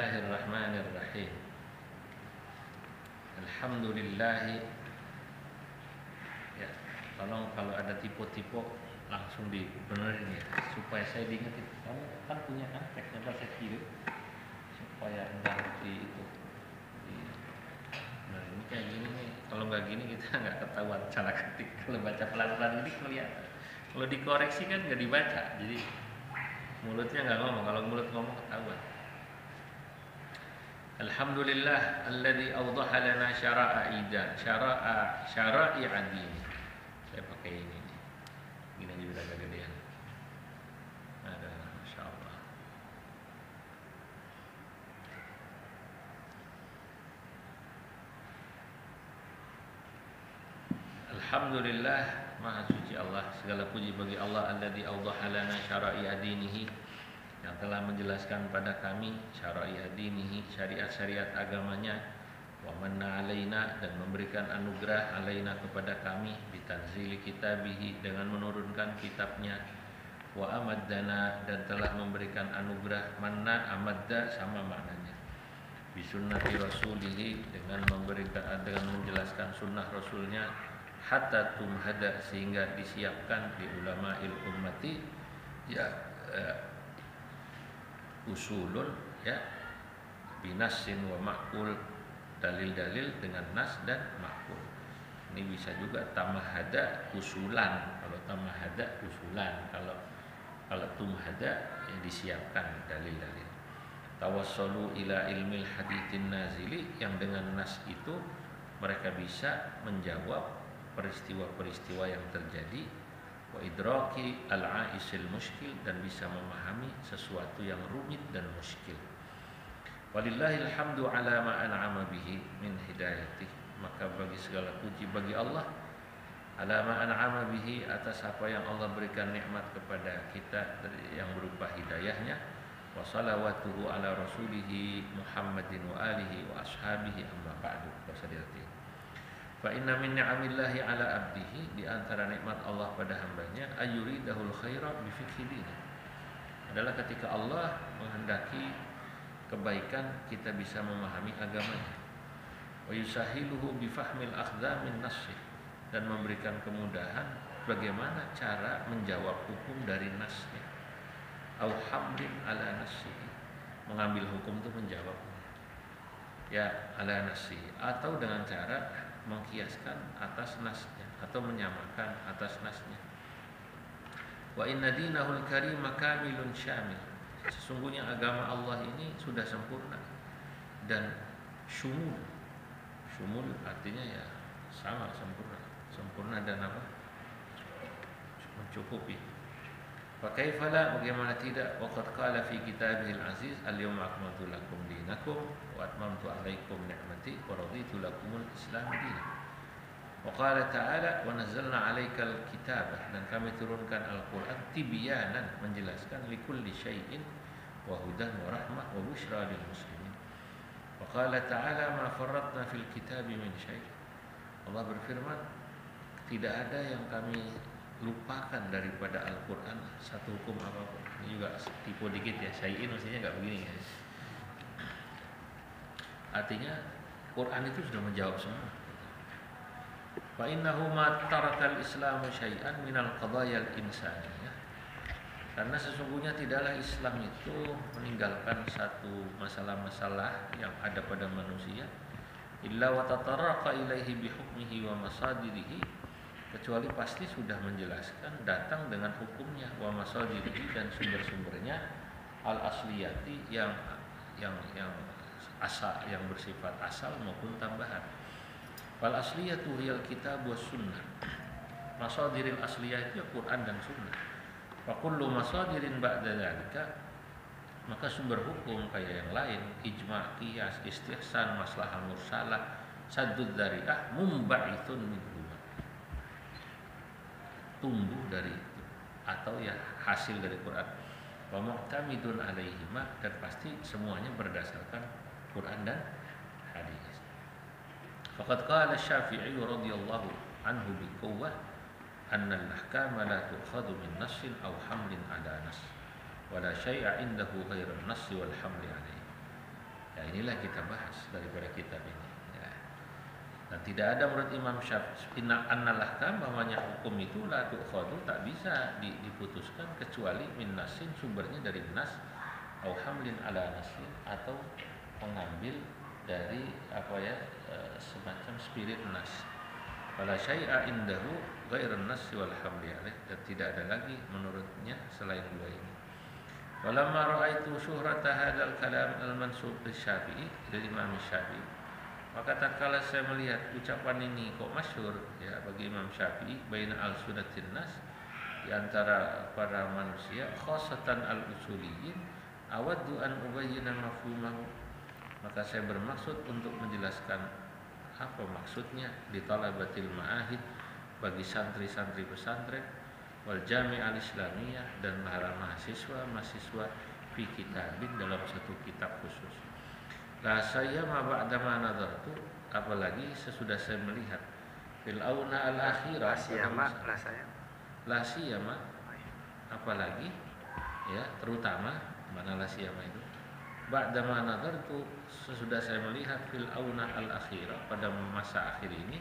Bismillahirrahmanirrahim. Alhamdulillah. Ya, tolong kalau ada tipe-tipe langsung dibenerin ya, supaya saya diingetin. Kamu kan punya kan teksnya bahasa kiri, supaya enggak di itu. Nah ini kayak gini nih. Kalau nggak gini kita nggak ketahuan cara ketik. Kalau baca pelan-pelan ini kelihatan. Kalau dikoreksi kan nggak dibaca, jadi mulutnya nggak ngomong. Kalau mulut ngomong ketahuan. Alhamdulillah alladzi awdaha lana syara'i adin. Saya pakai ini. Gini juga agak gedean. Ada masyaallah. Alhamdulillah, maha suci Allah, segala puji bagi Allah alladzi awdaha lana syara'i adinihi, yang telah menjelaskan pada kami syara'i adinihi, syariat-syariat agamanya, wa manna alaina, dan memberikan anugerah alaina kepada kami, bitanzili kitabihi, dengan menurunkan kitabnya, wa amaddana, dan telah memberikan anugerah. Manna amadda sama maknanya, bisunnati rasulihi, dengan menjelaskan sunnah rasulnya, hatta tumhada, sehingga disiapkan di ulama'il ummati ya usulun ya binassin wa ma'kul, dalil-dalil dengan nas dan ma'kul. Ini bisa juga tamahada usulan. Kalau tamahada usulan, kalau tumhada ya disiapkan dalil-dalil. Tawassalu ila ilmil haditsin nazili, yang dengan nas itu mereka bisa menjawab peristiwa-peristiwa yang terjadi, wa idraki al-aisil muskil, dan bisa memahami sesuatu yang rumit dan muskil. Walillahil hamdu ala ma an'ama bihi min hidayatih, maka bagi segala puji bagi Allah, ala ma an'ama bihi, atas apa yang Allah berikan nikmat kepada kita yang berupa hidayahnya, wa salawatuhu ala rasulihi Muhammadin wa alihi wa ashabihi, amma ba'du. Fa inna min ni'amillahi ala abdihi, di antara nikmat Allah pada hambanya, ayyuridahul khaira bi fiqhi dini, adalah ketika Allah menghendaki kebaikan kita bisa memahami agamanya. Wa yusahiluhu bi fahmil akhdha min nassih, dan memberikan kemudahan bagaimana cara menjawab hukum dari nasnya. Au hamlin ala nassihi, mengambil hukum itu menjawabnya. Ya ala nassihi, atau dengan cara mengkiaskan atas nasnya atau menyamakan atas nasnya. Wa inna dinahul karim kamilun syamil, sesungguhnya agama Allah ini sudah sempurna dan syumul. Syumul artinya ya sama, sempurna dan apa? Mencukupi. Fa kaifa la, bagaimana tidak, waqad qala fi kitabihil aziz, al-yawma akmaltu lakum dinakum wa atmamtu alaikum ni'mati wa raditu lakumul islam dinan. Wa qala ta'ala, wa nazzalna 'alaikal kitaba, dan kami turunkan Al-Qur'an tibyanan, menjelaskan, likulli syai'in wa hudan wa rahmah wa busyra lil muslimin. Wa qala ta'ala, ma farratna fil kitabi min syai'. Allah berfirman, tidak ada yang kami lupakan daripada Al-Quran satu hukum apapun. Ini juga tipe dikit ya, syai'in maksudnya nggak begini ya. Artinya Quran itu sudah menjawab semua. Fa innahu ma tarakal islamu syai'an minal qadayal insaniyah, karena sesungguhnya tidaklah Islam itu meninggalkan satu masalah-masalah yang ada pada manusia, illa wa tatarraqa ilaihi bihukmihi wa masadirihi, kecuali pasti sudah menjelaskan, datang dengan hukumnya, wa masadirihi, dan sumber-sumbernya, al asliyati, yang asal, yang bersifat asal maupun tambahan. Fal asliyatu hiyal kitab was sunnah, masadiril asliyah itu ya Quran dan sunnah. Wa kullu masadirin ba'da dzalika, maka sumber hukum kayak yang lain, ijma', qiyas, istihsan, maslahah mursalah, saddud dzari'ah, mumba'ithun minhu, tumbuh dari itu atau ya hasil dari Quran. Wa mu'tamidun alaihima, dan pasti semuanya berdasarkan Quran dan hadis. Faqad qala Syafi'i radhiyallahu anhu biquwwah, anna al-ahkama la tu'khadhu min nassin aw hamlin ala nass, wa la syai'a indahu ghairu an-nass wal hamli alaihi. Ya inilah kita bahas daripada kitab ini. Ya. Dan tidak ada menurut Imam Syafi'i annal ahkam bahwanya hukum itu la tu'khadhu tak bisa diputuskan kecuali min nasin sumbernya dari nas au hamlin ala nasin atau mengambil dari semacam spirit nas. Wala syai'a indahu ghairun nas wal hamli alaih, dan tidak ada lagi menurutnya selain dua ini. Walamma ra'aitu syuhrata hadzal kalam al-mansub Syafi'i dari Imam Syafi'i, maka tatkala saya melihat ucapan ini kok masyhur ya bagi Imam Syafi'i baina al-sunatin nas, di antara para manusia khassatan al-usuliyyin, awaddu an ubayyana mafhumahu, maka saya bermaksud untuk menjelaskan apa maksudnya di talabatil ma'ahid, bagi santri-santri pesantren, wal jami' al-islamiyah, dan para mahasiswa fi kitabin, dalam satu kitab khusus. La saya ma ba'da ma nadartu, apalagi sesudah saya melihat fil auna al-akhirah, la siyama apalagi ya terutama mana la siyama itu ba'da ma nadartu, sesudah saya melihat fil auna al-akhirah, pada masa akhir ini,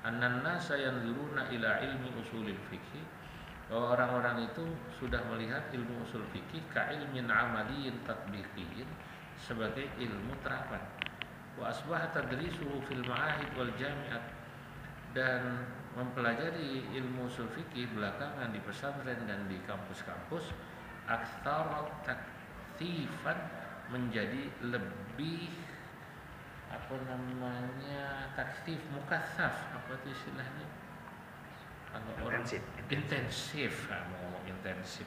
annan nasa yanzuruna ila ilmi usulil fiqh, bahwa orang-orang itu sudah melihat ilmu usul fikih ka ilmin amaliyin tatbiqiyin, sebagai ilmu terapan. Wa asbah tadrisuhu fil ma'ahid wal jami'at, dan mempelajari ilmu usul fikih belakangan di pesantren dan di kampus-kampus, aktsar taktsifan, menjadi lebih taktsif mukatsaf, apa itu istilahnya? Intensif, mau ngomong intensif,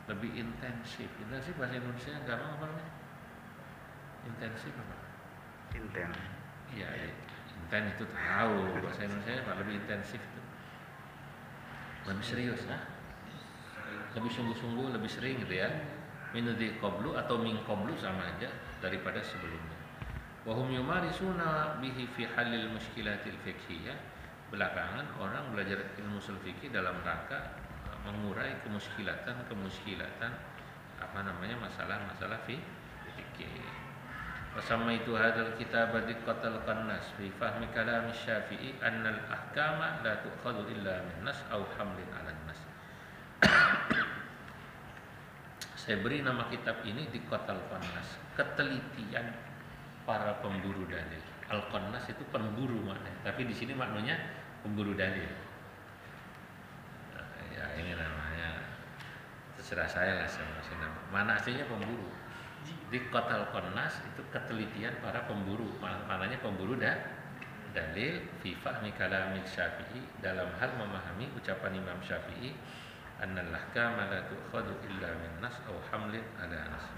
lebih intensif bahasa Indonesia gampang apa namanya? Intensif apa? Inten. Ya, inten itu tahu, bahasa Indonesia lebih intensif itu. Lebih serius, lebih sungguh-sungguh, lebih sering gitu ya. Minudhi qablu atau min qablu sama aja daripada sebelumnya. Wa hum yumarisuna bihi fi halil mushkilatil fiqhiyah, belakangan orang belajar ilmu usul fikih dalam rangka mengurai kemuskilatan masalah-masalah fikih. Wasama itu hadzal kitab diqatal qannas fi fahmi kalam Syafi'i annal ahkama la tu'khadhu illa min nas aw hamlin 'ala nas. Saya beri nama kitab ini diqatal qannas, ketelitian para pemburu dalil. Al-Qannas itu pemburu maknanya, tapi di sini maknanya pemburu dalil. Ya ini namanya, terserah saya lah sama nama. Mana aslinya pemburu? Di Qatal Qannas itu ketelitian para pemburu, maknanya pemburu dalil fi fahmi kalam Syafi'i, dalam hal memahami ucapan Imam Syafi'i, annal ahkama la tu'khadhu illa min nas aw hamlin 'ala nas.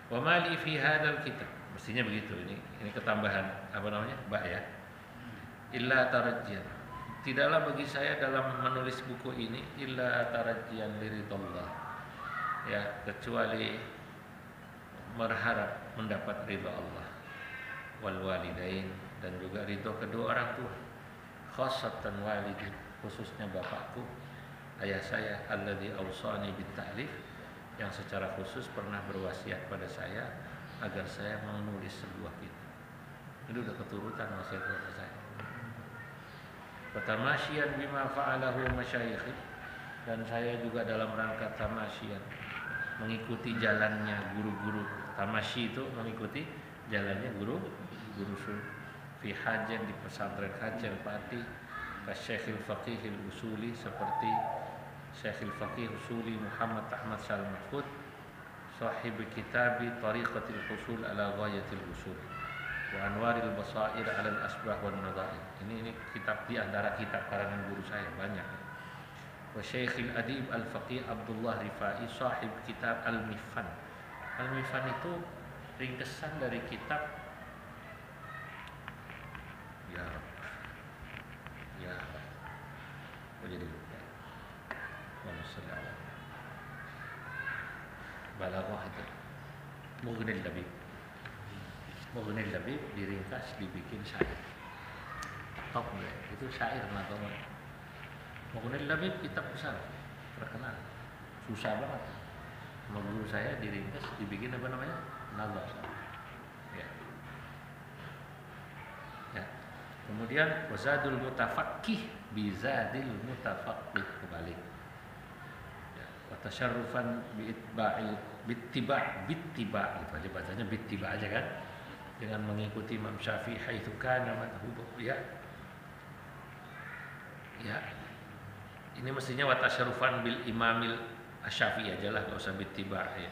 Wa mali fi hadzal kitab, mestinya begitu, ini ketambahan ya, illa tarajjian, tidaklah bagi saya dalam menulis buku ini illa tarajjian liridallah, ya kecuali berharap mendapat ridha Allah, wal walidain, dan juga ridha kedua orang tua, khassatan walidi, khususnya bapakku, ayah saya, alladzi awsani bit ta'lif, yang secara khusus pernah berwasiat pada saya agar saya menulis sebuah kitab. Ini udah keturutan wasiat bapak saya. Tamasyian bima fa'alahu masyayikhi, dan saya juga dalam rangka tamasyian, mengikuti jalannya guru-guru. Tamasyi itu mengikuti jalannya guru fi hajan, di pesantren Hajar Pati, ka Syekhil Faqihil Usuli, seperti Syekhil Faqih Usuli Muhammad Ahmad Syal Mahfud, sahib kitabi Tariqatil Husul ala Ghayatil Usul, wa Anwaril Basair ala al-Asbah wan Nadhair. Ini kitab di antara kitab karangan guru saya banyak. Wa Syekhil Adib Al-Faqih Abdullah Rifai, sahib kitab Al-Mifan. Al-Mifan itu ringkesan dari kitab jadi lupa. Balaghah itu Mughnil Labib. Mughnil Labib diringkas, dibikin syair. Top deh, itu syair natoman. Mughnil Labib kitab besar, terkenal. Susah banget. Sama guru saya diringkas, dibikin nazar. Ya. Kemudian wazadul mutafaqqih bizadil mutafaqqih, kebalik. Ya, wa tasyarrufan bittiba' gitu aja bacanya, bittiba' aja kan. Dengan mengikuti Imam Syafi'i haitsu kana madhhabuhu ya. Ya. Ini mestinya wa tasyarrufan bil imamil Asy-Syafi'i aja lah, enggak usah bittiba' ya.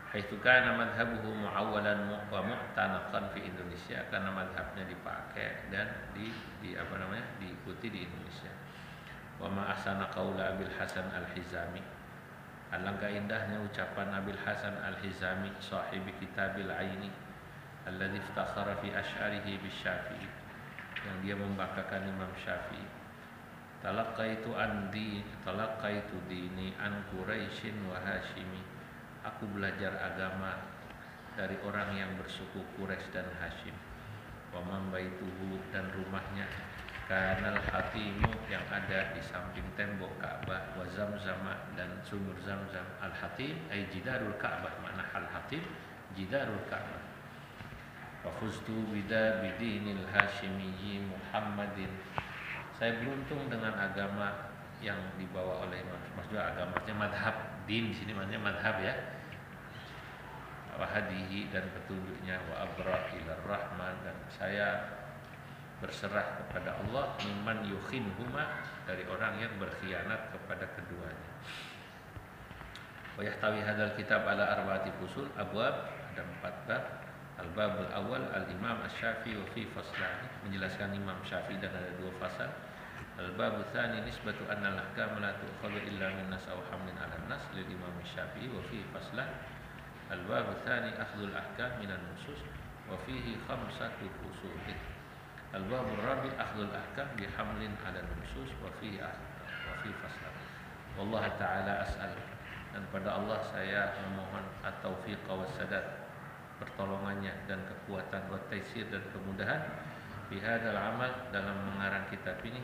Haitsu kana madhhabuhu mu'awwalan wa mu'tanaqan fi Indonesia, karena madhabnya dipakai dan diikuti di Indonesia. Wa ma ahsana qaula Abil Hasan Al-Hizami, alangkah indahnya ucapan Abil Hasan Al-Hizami sahibi Kitabil Aini alladzi iftakhara fi asy'arihi bisy-Syafi'i, yang dia membanggakan Imam Syafi'i. Talaqqaitu dini an Quraisyin wa Hasyimi, aku belajar agama dari orang yang bersuku Quraisy dan Hashim. Wa man baituhu, dan rumahnya kanal hatimu, yang ada di samping tembok Ka'bah, wa zamzama, dan sumur Zamzam. Al-hatim ay jidarul Ka'bah, makna al-hatim jidarul Ka'bah. Wa fuztu bidinil Hashimiyyi Muhammadin, saya beruntung dengan agama yang dibawa oleh Imam. Maksudnya agamanya madhab, din di sini maknanya madhab ya. Wa hadihi, dan petunjuknya, wa abra ilar rahman, dan saya berserah kepada Allah, mimman yukhinhuma, dari orang yang berkhianat kepada keduanya. Wa yahtawi hadzal kitab ala arba'ati fusul, abwab, ada 4 bab. Al-babul awal al-Imam Asy-Syafi'i wa fi faslani, menjelaskan Imam Syafi'i dan ada 2 fasal. Al-babu tsani nisbatu anna al-ahkam la tu'khadhu illa min nas aw hamlin 'ala an-nas lil Imam Asy-Syafi'i wa fi faslan. Al-babu tsani akhdhul ahkam minan nusus wa fihi 5 fusul. Al-babu rabi' akhdhul ahkam bi hamlin 'ala an-nusus wa fi faslan. Wallahu ta'ala as'al, dan pada Allah saya memohon at-taufiq wa sadad, pertolongannya dan kekuatan, wa taysir, dan kemudahan, bihadzal amal, dalam mengarang kitab ini,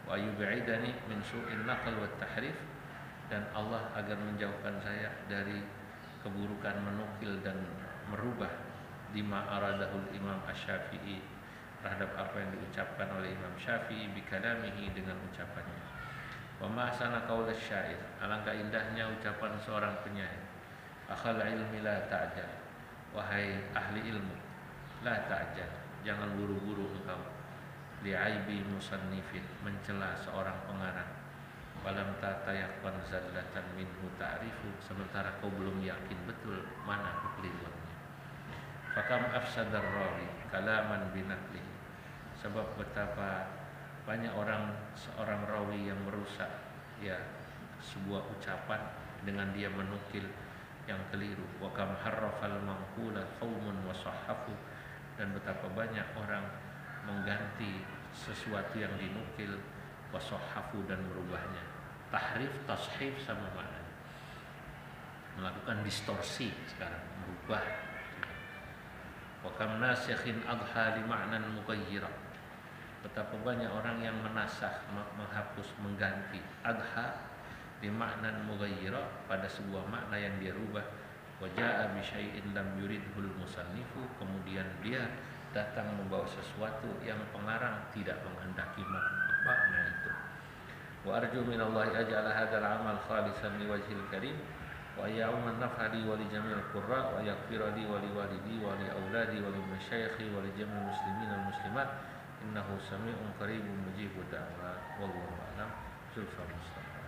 wa yub'idani min su'in naql wa tahrif, dan Allah agar menjauhkan saya dari keburukan menukil dan merubah, lima aradahul Imam Asy-Syafi'i, terhadap apa yang diucapkan oleh Imam Syafi'i, bi kalamihi, dengan ucapannya. Wa ma ahsana qaul asy-syair, alangkah indahnya ucapan seorang penyair. Akhal ilmi la ta'jal, wahai ahli ilmu, la ta'jal, jangan buru-buru engkau, li'aibi musannifin, mencela seorang pengarang, walam tatayaqan zallatan minhu ta'rifu, sementara kau belum yakin betul mana kekeliruannya. Fakam afsadar rawi kalaman binaqlihi, sebab betapa banyak seorang rawi yang merusak ya sebuah ucapan dengan dia menukil yang keliru. Wa kam harrafal manqula qaumun wa sahhafu, dan betapa banyak orang mengganti sesuatu yang dinukil, wa sahhafu, dan merubahnya. Tahrif, tashif sama maknanya, melakukan distorsi sekarang, merubah. Wa kam nasikhin adha li ma'nan mughayyira, betapa banyak orang yang menasakh, menghapus, mengganti adha di maknan mughayyira, pada sebuah makna yang dia rubah. Wa jaa bi syai'in lam yuridhul musannifu, kemudian dia datang membawa sesuatu yang pengarang tidak menghendaki makna itu. Wa arju minallahi aj'ala hadzal 'amal khalisan liwajhil karim wa ya'umman naf'ali wa li jami'il qurra wa yaghfira li wa li walidi wa li auladi wa li masyayikhi wa li jami'il muslimin wal muslimat innahu sami'un qaribun mujibud da'wat wallahu a'lam. Sulfa Mustafa.